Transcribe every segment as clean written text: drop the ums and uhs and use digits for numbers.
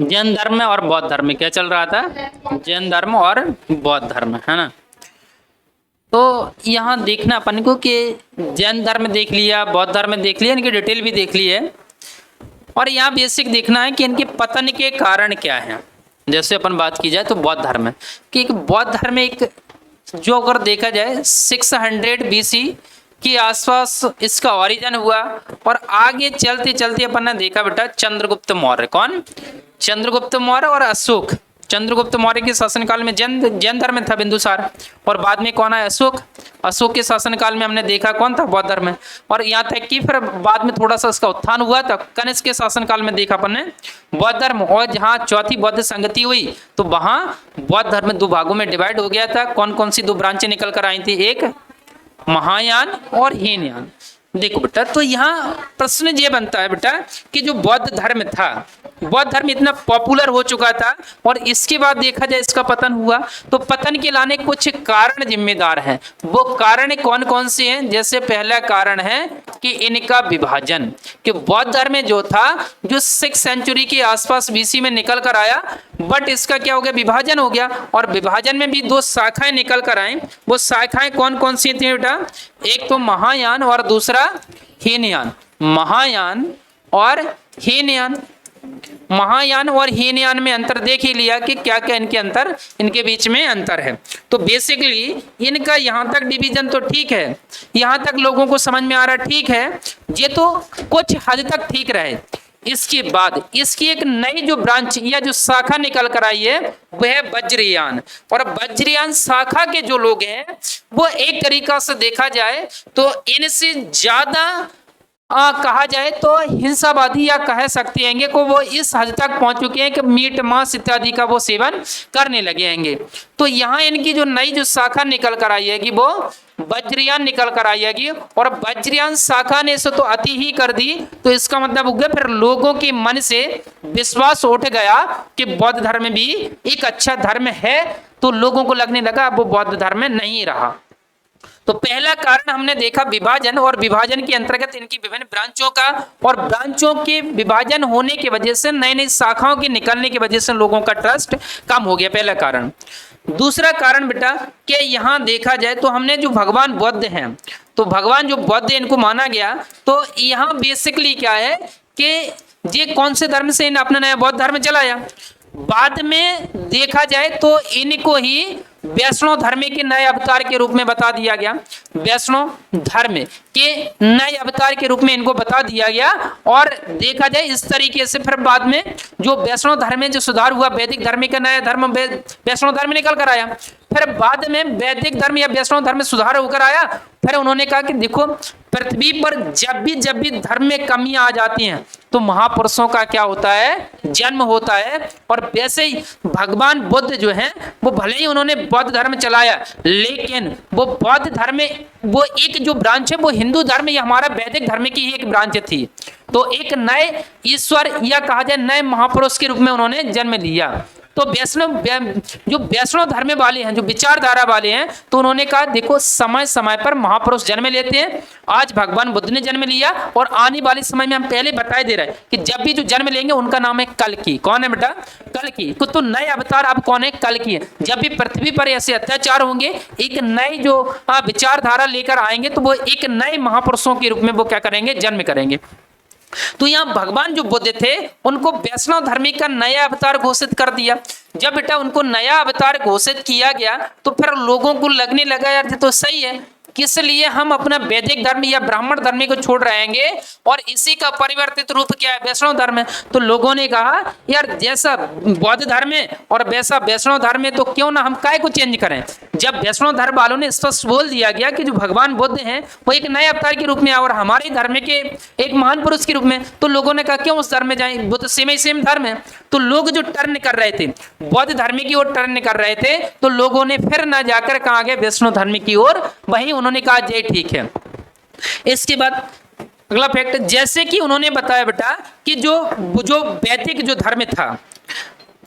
जैन धर्म और बौद्ध धर्म क्या चल रहा था? जैन धर्म और बौद्ध धर्म, है ना। तो यहाँ देखना अपन को कि जैन धर्म देख लिया, बौद्ध धर्म देख लिया, इनकी डिटेल भी देख ली है। और यहाँ बेसिक देखना है कि इनके पतन के कारण क्या है। जैसे अपन बात की जाए तो बौद्ध धर्म कि एक बौद्ध धर्म एक जो अगर देखा जाए 600 BC के आसपास इसका ओरिजिन हुआ। और आगे चलते चलते अपन ने देखा बेटा चंद्रगुप्त मौर्य, कौन? चंद्रगुप्त मौर्य और अशोक। चंद्रगुप्त मौर्य के शासनकाल में जैन धर्म था बिंदुसार, और बाद में कौन है? अशोक। अशोक के शासनकाल में हमने देखा कौन था? बौद्ध धर्म। और यहाँ तक कि फिर बाद में थोड़ा सा इसका उत्थान हुआ था, कनिष्क के शासनकाल में देखा अपन ने बौद्ध धर्म। और जहाँ चौथी बौद्ध संगति हुई तो वहां बौद्ध धर्म दो भागों में डिवाइड हो गया था। कौन कौन सी दो ब्रांचें निकल कर आई थी? एक महायान और हीनयान। देखो बेटा, तो यहाँ प्रश्न ये बनता है बेटा कि जो बौद्ध धर्म था, बौद्ध धर्म इतना पॉपुलर हो चुका था और इसके बाद देखा जाए इसका पतन हुआ, तो पतन के लाने कुछ कारण जिम्मेदार हैं। वो कारण कौन कौन से हैं? जैसे पहला कारण है कि इनका विभाजन, कि बौद्ध धर्म जो था जो 6th सेंचुरी के आसपास BC में निकल कर आया, बट इसका क्या हो गया? विभाजन हो गया। और विभाजन में भी दो शाखाएं निकल कर आई। वो शाखाएं कौन कौन सी थी बेटा? एक तो महायान और दूसरा हीनयान। महायान और हीनयान। महायान और हीनयान में अंतर देख ही लिया कि क्या क्या इनके बीच में अंतर है। तो बेसिकली इनका यहाँ तक डिवीजन तो ठीक है, यहाँ तक लोगों को समझ में आ रहा ठीक है, ये तो कुछ हद तक ठीक रहे। इसके बाद इसकी एक नई जो ब्रांच या जो शाखा निकल कर आई है वह है वज्रयान। और वज्रयान शाखा के जो लोग हैं वो एक तरीका से देखा जाए तो इनसे ज्यादा कहा जाए तो हिंसावादी, या कह सकते हैं कि वो इस हद तक पहुंच चुके हैं कि मीट मांस इत्यादि का वो सेवन करने लगे हैं। तो यहाँ इनकी जो नई जो शाखा निकल कर आई है कि वो वज्रयान निकल कर आई है। और वज्रयान शाखा ने इसे तो अति ही कर दी, तो इसका मतलब हो गया फिर लोगों के मन से विश्वास उठ गया कि बौद्ध धर्म भी एक अच्छा धर्म है, तो लोगों को लगने लगा अब वो बौद्ध धर्म नहीं रहा। तो पहला कारण हमने देखा विभाजन, और विभाजन के अंतर्गत इनकी विभिन्न ब्रांचों का, और ब्रांचों के विभाजन होने की वजह से नई नई शाखाओं के निकलने की वजह से लोगों का ट्रस्ट कम हो गया, पहला कारण। दूसरा कारण बेटा कि यहाँ देखा जाए तो हमने जो भगवान बुद्ध हैं, तो भगवान जो बुद्ध इनको माना गया, तो यहाँ बेसिकली क्या है कि ये कौन से धर्म से इन्हें अपना नया बौद्ध धर्म चलाया। बाद में देखा जाए तो इनको ही वैष्णव धर्म के नए अवतार के रूप में बता दिया गया। वैष्णव धर्म के नए अवतार के रूप में इनको बता दिया गया। और देखा जाए इस तरीके से फिर बाद में जो वैष्णव धर्म में जो सुधार हुआ, वैदिक धर्म का नया धर्म वैष्णव धर्म निकल कर आया। फिर बाद में वैदिक धर्म या वैष्णव धर्म में सुधार होकर आया। फिर उन्होंने कहा कि देखो पृथ्वी पर जब भी धर्म में कमियां आ जाती हैं तो महापुरुषों का क्या होता है? जन्म होता है। और वैसे ही भगवान बुद्ध जो हैं वो भले ही उन्होंने बौद्ध धर्म चलाया, लेकिन वो बौद्ध धर्म वो एक जो ब्रांच है वो हिंदू धर्म या हमारा वैदिक धर्म की एक ब्रांच थी। तो एक नए ईश्वर या कहा जाए नए महापुरुष के रूप में उन्होंने जन्म लिया। तो वैष्णव धर्म वाले हैं, जो विचारधारा वाले हैं, तो उन्होंने कहा देखो समय समय पर महापुरुष जन्म लेते हैं। आज भगवान बुद्ध ने जन्म लिया और आने वाले समय में हम पहले बताए दे रहे हैं कि जब भी जो जन्म लेंगे उनका नाम है कल्कि। कौन है बेटा? कल्कि। तो नए अवतार अब कौन है? कल्कि है। जब भी पृथ्वी पर ऐसे अत्याचार होंगे, एक नई जो विचारधारा लेकर आएंगे, तो वो एक नए महापुरुषों के रूप में वो क्या करेंगे? जन्म करेंगे। तो यहाँ भगवान जो बुद्ध थे उनको वैष्णव धर्म का नया अवतार घोषित कर दिया। जब बेटा उनको नया अवतार घोषित किया गया तो फिर लोगों को लगने लगा यार ये तो सही है, किस लिए हम अपना वैदिक धर्म या ब्राह्मण धर्म को छोड़ रहेंगे और इसी का परिवर्तित रूप क्या है? वैष्णव धर्म है। तो लोगों ने कहा यार जैसा बौद्ध धर्म है और वैसा वैष्णव धर्म है, तो क्यों ना हम काय को चेंज करें। जब वैष्णव धर्म वालों ने स्पष्ट बोल दिया गया कि जो भगवान बुद्ध हैं वो एक नए अवतार के रूप में और हमारे धर्म के एक महान पुरुष के रूप में, तो लोगों ने कहा क्यों उस धर्म में जाएं, वो तो सेम धर्म है। तो लोग जो टर्न कर रहे थे बौद्ध धर्म की ओर टर्न कर रहे थे, तो लोगों ने फिर ना जाकर कहा गया वैष्णव धर्म की ओर, वहीं उन्होंने कहा जय ठीक है। इसके बाद अगला फैक्ट, जैसे कि उन्होंने बताया बेटा कि जो वैदिक जो धर्म था,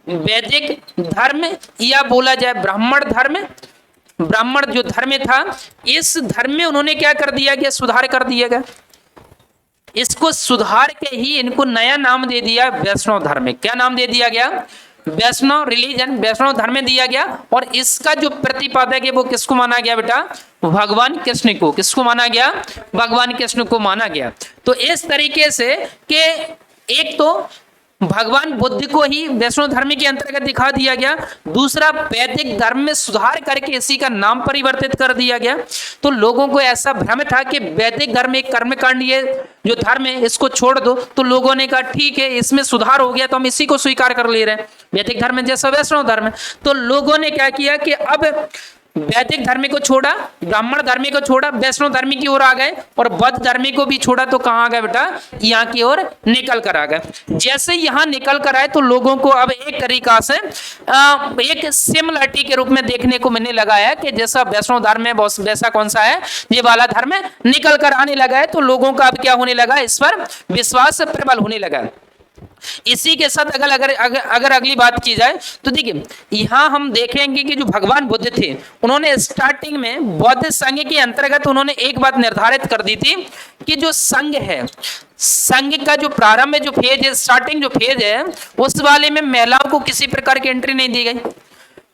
वैदिक धर्म या बोला जाए ब्राह्मण धर्म, ब्राह्मण जो धर्म था, इस धर्म में उन्होंने क्या कर दिया गया, सुधार कर दिया गया। इसको सुधार के ही इनको नया नाम दे दिया वैष्णव धर्म। क्या नाम दे दिया गया, वैष्णव रिलीजन, वैष्णव धर्म में दिया गया। और इसका जो प्रतिपादक है वो किसको माना गया बेटा, भगवान कृष्ण को। किसको माना गया, भगवान कृष्ण को माना गया। तो इस तरीके से कि एक तो भगवान बुद्ध को ही वैष्णव धर्म के अंतर्गत दिखा दिया गया, दूसरा वैदिक धर्म में सुधार करके इसी का नाम परिवर्तित कर दिया गया। तो लोगों को ऐसा भ्रम था कि वैदिक धर्म एक कर्मकांड, ये जो धर्म है इसको छोड़ दो। तो लोगों ने कहा ठीक है, इसमें सुधार हो गया तो हम इसी को स्वीकार कर ले रहे हैं, वैदिक धर्म जैसा वैष्णव धर्म। तो लोगों ने क्या किया कि अब वैदिक धर्म को छोड़ा, ब्राह्मण धर्म को छोड़ा, वैष्णव धर्म की ओर आ गए, और बौद्ध धर्म को भी छोड़ा। तो कहाँ आ गए बेटा, यहाँ की ओर निकल कर आ गए। जैसे यहाँ निकल कर आए तो लोगों को अब एक तरीका से एक सिमिलरिटी के रूप में देखने को मिलने लगा है कि जैसा वैष्णव धर्म है वैसा कौन सा है, ये वाला धर्म निकल कर आने लगा है। तो लोगों का अब क्या होने लगा, इस पर विश्वास प्रबल होने लगा। इसी के साथ अगर अगली बात की जाए तो देखिए, यहां हम देखेंगे कि जो भगवान बुद्ध थे, उन्होंने स्टार्टिंग में बौद्ध संघ के अंतर्गत उन्होंने एक बात निर्धारित कर दी थी कि जो संघ है, संघ का जो प्रारंभ में जो फेज है, स्टार्टिंग जो फेज है, उस वाले में महिलाओं को किसी प्रकार की एंट्री नहीं दी गई।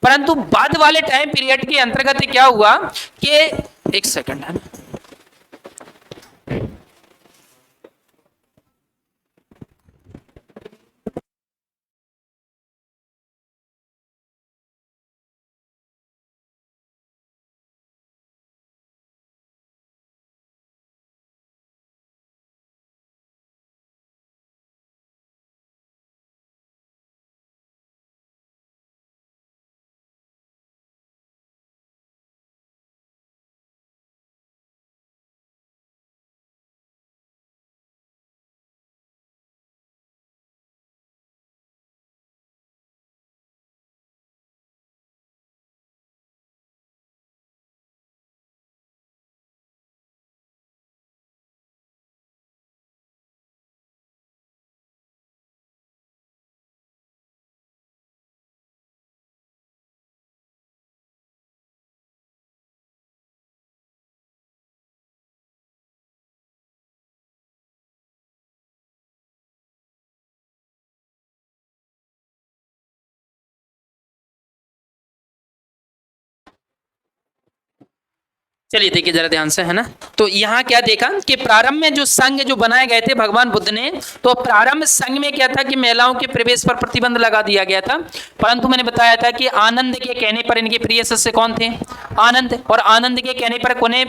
परंतु बाद वाले टाइम पीरियड के अंतर्गत क्या हुआ कि एक सेकंड है, चलिए देखिए जरा ध्यान से, है ना। तो यहाँ क्या देखा कि प्रारंभ में जो संघ जो बनाए गए थे भगवान बुद्ध ने, तो प्रारंभ संघ में क्या था कि महिलाओं के प्रवेश पर प्रतिबंध लगा दिया गया था। परंतु मैंने बताया था कि आनंद के कहने पर, इनके प्रिय शिष्य कौन थे, आनंद, और आनंद के कहने पर कोने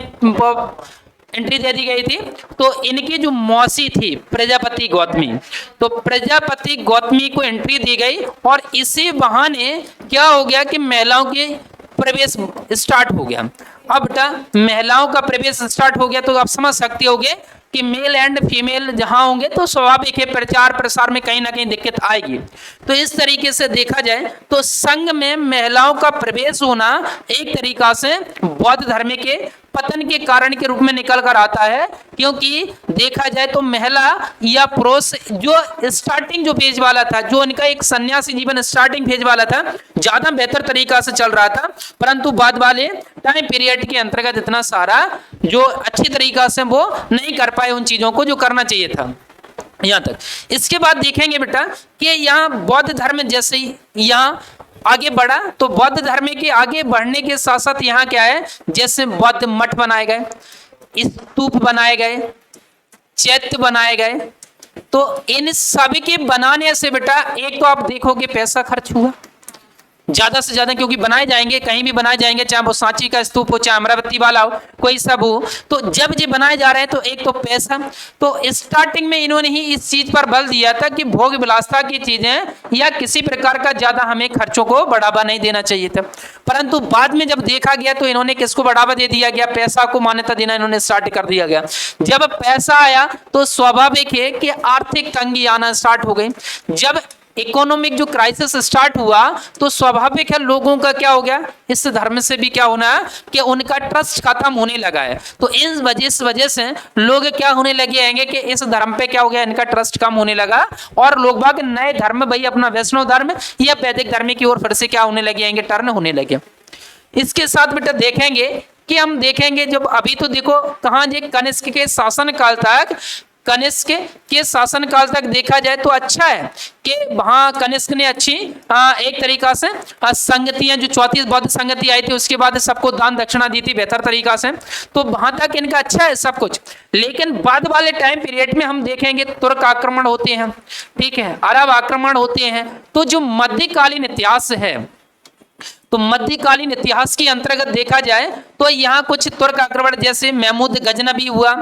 एंट्री दे दी गई थी। तो इनकी जो मौसी थी प्रजापति गौतमी, तो प्रजापति गौतमी को एंट्री दी गई, और इसी बहाने क्या हो गया कि महिलाओं के प्रवेश स्टार्ट हो गया। अब बेटा महिलाओं का प्रवेश स्टार्ट हो गया तो आप समझ सकते होंगे कि मेल एंड फीमेल जहां होंगे तो स्वाभाविक है प्रचार प्रसार में कहीं ना कहीं दिक्कत आएगी। तो इस तरीके से देखा जाए तो संघ में महिलाओं का प्रवेश होना एक तरीका से बौद्ध धर्म के पतन के कारण के रूप में निकल कर आता है, क्योंकि देखा जाए तो महिला या पुरुष जो स्टार्टिंग जो फेज वाला था, जो इनका एक सन्यासी जीवन स्टार्टिंग फेज वाला था, ज्यादा बेहतर तरीका से चल रहा था। परंतु बाद वाले टाइम पीरियड के अंतर्गत इतना सारा जो अच्छी तरीका से वो नहीं कर पाए उन चीजों को जो करना चाहिए था यहाँ तक। इसके बाद देखेंगे बेटा कि यहाँ बौद्ध धर्म जैसे ही यहाँ आगे बढ़ा, तो बौद्ध धर्म के आगे बढ़ने के साथ साथ यहाँ क्या है, जैसे बौद्ध मठ बनाए गए, स्तूप बनाए गए, चैत्य बनाए गए। तो इन सभी के बनाने से बेटा एक तो आप देखोगे पैसा खर्च हुआ ज्यादा से ज्यादा, क्योंकि बनाए जाएंगे, कहीं भी बनाए जाएंगे, चाहे वो सांची का स्तूप हो, चाहे अमरावती वाला हो, कोई सब हो। तो जब ये बनाए जा रहे हैं तो एक तो पैसा, तो स्टार्टिंग में इन्होंने ही इस चीज पर बल दिया था कि भोग विलासता की चीजें या किसी प्रकार का ज्यादा हमें खर्चों को बढ़ावा नहीं देना चाहिए था। परंतु बाद में जब देखा गया तो इन्होंने किसको बढ़ावा दे दिया गया, पैसा को मान्यता देना इन्होंने स्टार्ट कर दिया गया। जब पैसा आया तो स्वाभाविक है कि आर्थिक तंगी आना स्टार्ट हो गई। जब इकोनॉमिक जो क्राइसिस स्टार्ट हुआ तो स्वाभाविक है लोगों का क्या हो गया, इस धर्म से भी क्या होना है कि उनका ट्रस्ट खत्म होने लगा है। तो इस वजह से लोग क्या होने लगे हैं कि इस धर्म पे क्या हो गया, इनका ट्रस्ट कम होने लगा, और लोग बाग नए धर्म, भाई अपना वैष्णव धर्म या वैदिक धर्म की ओर फिर से क्या होने लगे हैं, टर्न होने लगे। इसके साथ बेटा देखेंगे कि हम देखेंगे जब अभी तो देखो कहाँ जे कनिष्क के शासन काल तक, कनिष्क के शासन काल तक देखा जाए तो अच्छा है कि वहाँ कनिष्क ने अच्छी एक तरीका से संगतियां जो चौथी बौद्ध संगति आई थी उसके बाद सबको दान दक्षिणा दी थी बेहतर तरीका से, तो वहां तक इनका अच्छा है सब कुछ। लेकिन बाद वाले टाइम पीरियड में हम देखेंगे तुर्क आक्रमण होते हैं, ठीक है, अरब आक्रमण होते हैं, तो जो मध्यकालीन इतिहास है, तो मध्यकालीन इतिहास के अंतर्गत देखा जाए तो यहाँ कुछ तुर्क आक्रमण जैसे महमूद गजनबी हुआ,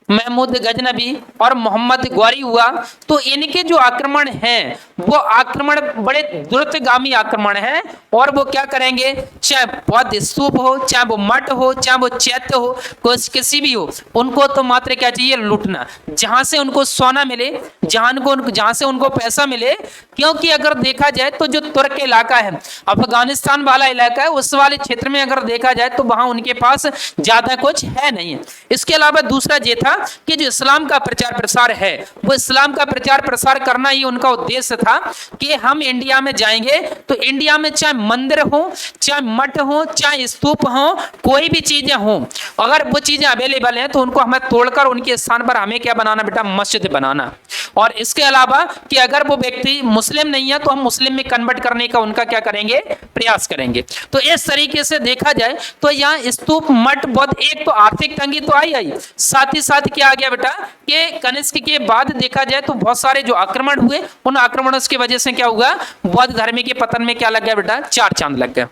महमूद गजनबी और मोहम्मद ग्वारी हुआ, तो इनके जो आक्रमण हैं वो आक्रमण बड़े द्रुतगामी आक्रमण हैं और वो क्या करेंगे, चाहे बौद्ध स्तूप हो, चाहे वो मठ हो, चाहे वो चैत्य हो, किसी भी हो, उनको तो मात्र क्या चाहिए, लूटना, जहां से उनको सोना मिले, जहां से उनको पैसा मिले। क्योंकि अगर देखा जाए तो जो तुर्क इलाका है, अफगानिस्तान वाला इलाका है, उस वाले क्षेत्र में अगर देखा जाए तो वहां उनके पास ज्यादा कुछ है नहीं है। इसके अलावा दूसरा ये था कि जो इस्लाम का प्रचार प्रसार है, वो इस्लाम का प्रचार प्रसार करना ही उनका उद्देश्य था कि हम इंडिया में जाएंगे तो इंडिया में चाहे मंदिर हो, चाहे मठ हो, चाहे स्तूप हो, कोई भी चीजें हो, अगर वो चीजें अवेलेबल हैं तो उनको हमें तोड़कर उनके स्थान पर हमें क्या बनाना बेटा, मस्जिद बनाना। और इसके अलावा कि अगर वो व्यक्ति मुस्लिम नहीं है तो हम मुस्लिम में कन्वर्ट करने का उनका क्या करेंगे, प्रयास करेंगे। तो इस तरीके से देखा जाए तो यहाँ स्तूप मठ बौद्ध, एक तो आर्थिक तंगी तो आई, साथ ही साथ क्या आ गया बेटा कि कनिष्क के बाद देखा जाए तो बहुत सारे जो आक्रमण हुए, उन आक्रमणों की वजह से क्या हुआ, बौद्ध धर्म के पतन में क्या लग गया बेटा, 4 चांद लग गया।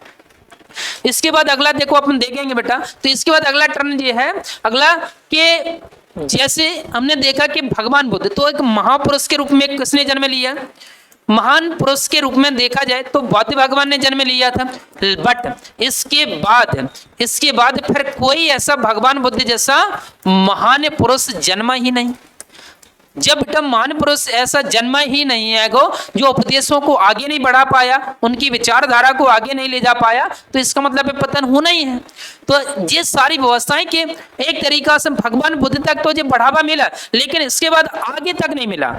इसके बाद अगला देखो अपन देखेंगे बेटा, तो इसके बाद अगला टर्न ये है अगला कि जैसे हमने देखा कि भगवान बुद्ध तो एक महापुरुष के रूप में किसने जन्म लिया, महान पुरुष के रूप में देखा जाए तो बौद्ध भगवान ने जन्म लिया था। बट इसके बाद फिर कोई ऐसा भगवान बुद्ध जैसा महान पुरुष जन्मा ही नहीं। जब बेटा महान पुरुष ऐसा जन्मा ही नहीं है गो जो उपदेशों को आगे नहीं बढ़ा पाया, उनकी विचारधारा को आगे नहीं ले जा पाया, तो इसका मतलब पतन होना ही है। तो ये सारी व्यवस्थाएं कि एक तरीका से भगवान बुद्ध तक तो ये बढ़ावा मिला, लेकिन इसके बाद आगे तक नहीं मिला,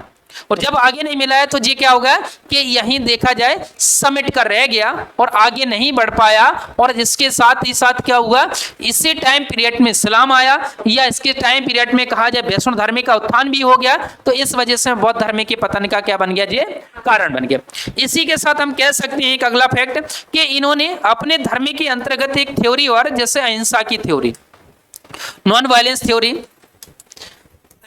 और जब आगे नहीं मिला है तो ये क्या होगा कि यहीं देखा जाए समेट कर रह गया और आगे नहीं बढ़ पाया। और इसके साथ ही साथ क्या हुआ, इसी टाइम पीरियड में इस्लाम आया, या इसके टाइम पीरियड में कहा जाए वैष्णव धर्म का उत्थान भी हो गया, तो इस वजह से बौद्ध धर्म के पतन का क्या बन गया, ये कारण बन गया। इसी के साथ हम कह सकते हैं एक अगला फैक्ट कि इन्होंने अपने धर्म के अंतर्गत एक थ्योरी और जैसे अहिंसा की थ्योरी, नॉन वायलेंस थ्योरी,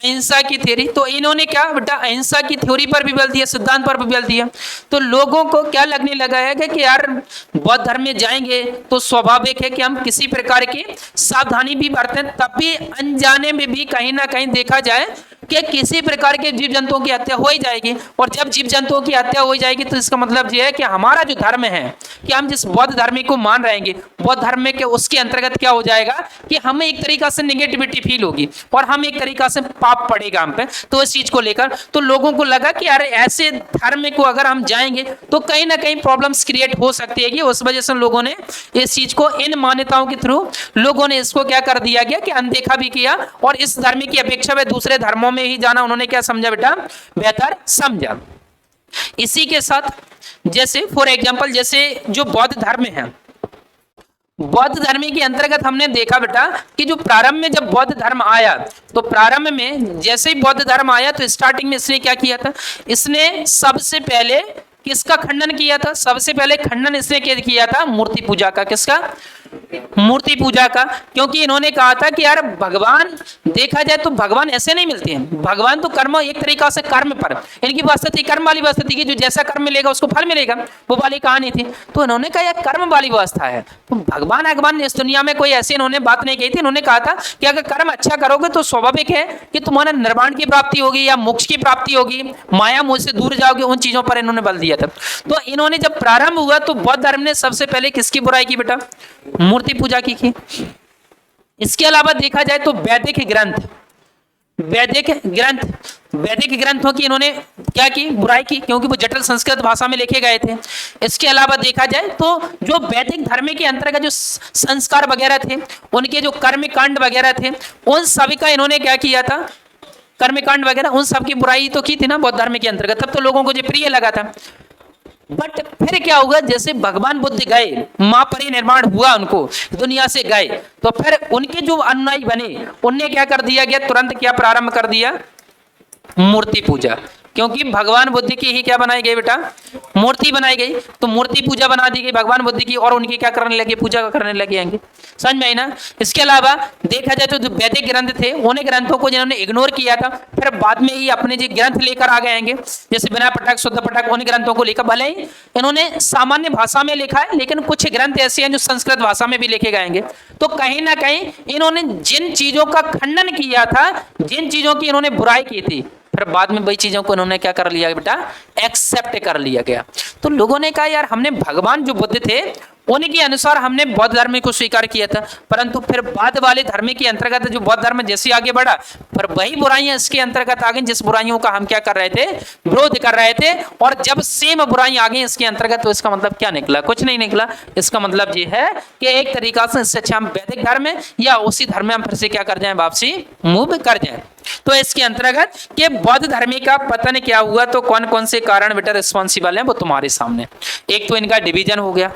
अहिंसा की थ्योरी, तो इन्होंने क्या बेटा अहिंसा की थ्योरी पर भी बल दिया, सिद्धांत पर भी बल दिया। तो लोगों को क्या लगने लगा है कि यार बौद्ध धर्म में जाएंगे तो स्वाभाविक है कि हम किसी प्रकार की सावधानी भी बरतें, तब भी अनजाने में भी कहीं ना कहीं देखा जाए कि किसी प्रकार के जीव जंतुओं की हत्या हो ही जाएगी। और जब जीव जंतुओं की हत्या हो जाएगी तो इसका मतलब यह है कि हमारा जो धर्म है, कि हम जिस बौद्ध धर्म को मान रहेंगे, बौद्ध धर्म में के उसके अंतर्गत क्या हो जाएगा कि हमें एक तरीका से नेगेटिविटी फील होगी और हम एक तरीका से पाप पड़ेगा हम पे। तो इस चीज को लेकर तो लोगों को लगा कि यार ऐसे धर्म को अगर हम जाएंगे तो कहीं ना कहीं प्रॉब्लम्स क्रिएट हो सकती है कि उस वजह से लोगों ने इस चीज को, इन मान्यताओं के थ्रू लोगों ने इसको क्या कर दिया गया कि अनदेखा भी किया, और इस धर्म की अपेक्षा में दूसरे धर्मों में ही जाना उन्होंने क्या समझा बेटा, बेहतर समझा। इसी के साथ जैसे फॉर एग्जांपल जैसे जो बौद्ध धर्म है, बौद्ध धर्म के अंतर्गत हमने देखा बेटा कि जो प्रारंभ में जब बौद्ध धर्म आया, तो प्रारंभ में जैसे ही बौद्ध धर्म आया तो स्टार्टिंग में इसने क्या किया था, इसने सबसे पहले किसका खंडन किया था, सबसे पहले खंडन इसने किया था मूर्ति पूजा का। किसका, मूर्ति पूजा का। क्योंकि इन्होंने कहा था कि यार भगवान देखा जाए तो भगवान ऐसे नहीं मिलते हैं, भगवान तो कर्म, एक तरीका से कर्म पर इनकी व्यवस्था थी, कर्म वाली व्यवस्था थी कि जो जैसा कर्म मिलेगा उसको फल मिलेगा, वो वाली कहानी थी। तो इन्होंने कहा यार कर्म वाली व्यवस्था है, तो भगवान इस दुनिया में कोई ऐसी इन्होंने बात नहीं कही थी। इन्होंने कहा था कि अगर कर्म अच्छा करोगे तो स्वाभाविक है कि तुम्हारा निर्वाण की प्राप्ति होगी या मोक्ष की प्राप्ति होगी, माया मोह से दूर जाओगे, उन चीजों पर इन्होंने बल दिया था। तो इन्होंने जब प्रारंभ हुआ तो बौद्ध धर्म ने सबसे पहले किसकी बुराई की बेटा, मूर्ति पूजा की। इसके अलावा देखा जाए तो वैदिक ग्रंथों की इन्होंने क्या की, बुराई की, क्योंकि वो जटिल संस्कृत भाषा में लिखे गए थे। इसके अलावा देखा जाए तो जो वैदिक धर्म के अंतर्गत जो संस्कार वगैरह थे, उनके जो कर्मकांड वगैरह थे, उन सभी का इन्होंने क्या किया था, कर्मकांड वगैरह उन सब की बुराई तो की थी ना बौद्ध धर्म के अंतर्गत। तब तो लोगों को जो प्रिय लगा था। बट फिर क्या हुआ, जैसे भगवान बुद्ध गए, महापरिनिर्वाण हुआ, उनको दुनिया से गए, तो फिर उनके जो अनुयायी बने उनने क्या कर दिया गया, तुरंत क्या प्रारंभ कर दिया, मूर्ति पूजा। क्योंकि भगवान बुद्ध की ही क्या बनाई गई बेटा, मूर्ति बनाई गई, तो मूर्ति पूजा बना दी गई भगवान बुद्ध की, और उनकी क्या करने लगे, पूजा करने लगे आएंगे। समझ में आई ना। इसके अलावा देखा जाए तो जो वैदिक ग्रंथ थे, उन ग्रंथों को जिन्होंने इग्नोर किया था, फिर बाद में ही अपने जो ग्रंथ लेकर आ गए आएंगे, जैसे बिना पटक शुद्ध पटक, उन ग्रंथों को लेकर, भले ही इन्होंने सामान्य भाषा में लिखा है, लेकिन कुछ ग्रंथ ऐसे हैं जो संस्कृत भाषा में भी लिखे गएंगे। तो कहीं ना कहीं इन्होंने जिन चीजों का खंडन किया था, जिन चीजों की इन्होंने बुराई की थी, फिर बाद में वही चीजों को इन्होंने क्या कर लिया बेटा, एक्सेप्ट कर लिया गया। तो लोगों ने कहा यार हमने भगवान जो बुद्ध थे उनके अनुसार हमने बौद्ध धर्म को स्वीकार किया था, परंतु फिर बाद वाले धर्म के अंतर्गत जो बौद्ध धर्म जैसे आगे बढ़ा, फिर वही बुराइयां इसके अंतर्गत आ गई जिस बुराइयों का हम क्या कर रहे थे, विरोध कर रहे थे। और जब सेम बुराइयां आ गई इसके अंतर्गत, तो इसका मतलब क्या निकला, कुछ नहीं निकला। इसका मतलब ये है कि एक तरीका से इससे अच्छा हम वैदिक धर्म में या उसी धर्म में हम फिर से क्या कर जाए, वापसी मूव कर जाए। तो इसके अंतर्गत कि बौद्ध धर्म का पतन क्या हुआ, तो कौन कौन से कारण बेटा रिस्पॉन्सिबल है वो तुम्हारे सामने। एक तो इनका डिवीजन हो गया,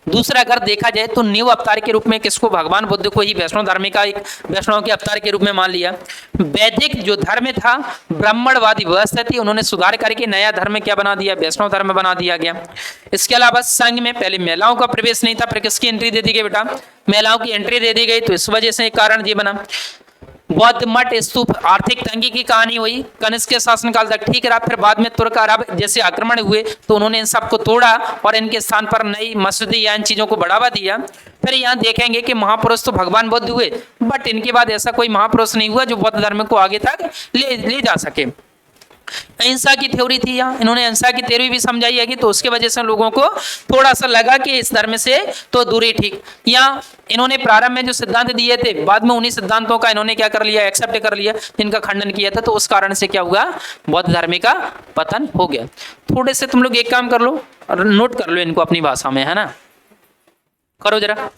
दूसरा अगर देखा जाए तो न्यू अवतार के रूप में किसको, भगवान बुद्ध को ही वैष्णव धर्म का एक वैष्णव के अवतार के रूप में मान लिया। वैदिक जो धर्म था, ब्राह्मणवादी व्यवस्था थी, उन्होंने सुधार करके नया धर्म क्या बना दिया, वैष्णव धर्म बना दिया गया। इसके अलावा संघ में पहले महिलाओं का प्रवेश नहीं था, फिर किसकी एंट्री दे दी गई बेटा, महिलाओं की एंट्री दे दी गई, तो इस वजह से एक कारण ये बना। बौद्ध मठ स्तूप, आर्थिक तंगी की कहानी हुई, कनिष्क के शासनकाल तक ठीक रहा, फिर बाद में तुर्क अरब जैसे आक्रमण हुए तो उन्होंने इन सबको तोड़ा और इनके स्थान पर नई मस्जिदें या इन चीजों को बढ़ावा दिया। फिर यहाँ देखेंगे कि महापुरुष तो भगवान बुद्ध हुए, बट इनके बाद ऐसा कोई महापुरुष नहीं हुआ जो बौद्ध धर्म को आगे तक ले जा सके। अहिंसा की थ्योरी थी, यहाँ इन्होंने अहिंसा की थ्योरी भी समझाई है कि, तो उसके वजह से लोगों को थोड़ा सा लगा कि इस धर्म से तो दूरी ठीक। यहाँ इन्होंने प्रारंभ में जो सिद्धांत दिए थे, बाद में उन्हीं सिद्धांतों का इन्होंने क्या कर लिया, एक्सेप्ट कर लिया, जिनका खंडन किया था, तो उस कारण से क्या हुआ, बौद्ध धर्म का पतन हो गया। थोड़े से तुम लोग एक काम कर लो और नोट कर लो इनको अपनी भाषा में, है ना, करो जरा।